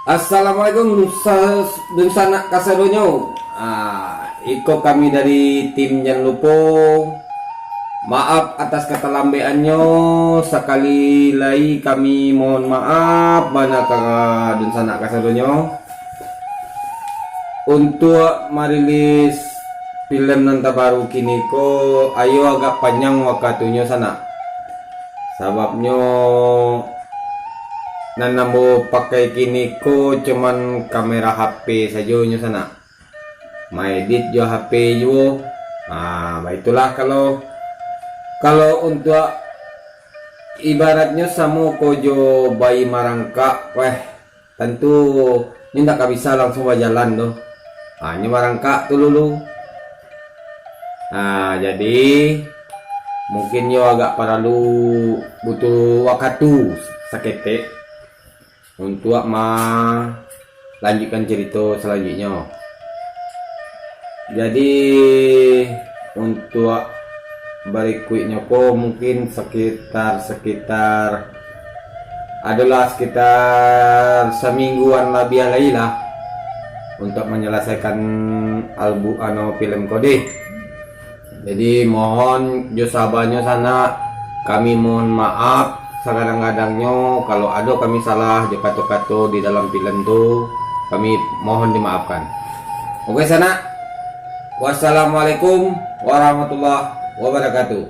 Assalamualaikum dun sanak kasadonyo. Iko kami dari tim Jangan Lupa. Maaf atas keterlambaiannya. Sekali lagi kami mohon maaf manakala dun sanak kasadonyo. Untuk merilis film nanta baru kini ko ayo agak panjang waktunya sana. Sebabnya nanambo pakai kini ko cuman kamera HP saja nyo sana. Edit jo HP jo. Baitulah kalau untuk ibaratnya sama kojo bayi marangka, tentu ini ndak bisa langsung berjalan doh. Ini marangka tuh dulu. Jadi mungkin yo agak perlu butuh waktu sakete untuk lanjutkan cerita selanjutnya. Jadi untuk berikutnya kok mungkin sekitar semingguan lebih lagi lah untuk menyelesaikan film kode. Jadi mohon jo sabarnya sana, kami mohon maaf kadang-kadangnya kalau ada kami salah jo kato-kato di dalam film tuh, kami mohon dimaafkan. Oke sana, wassalamualaikum warahmatullahi wabarakatuh.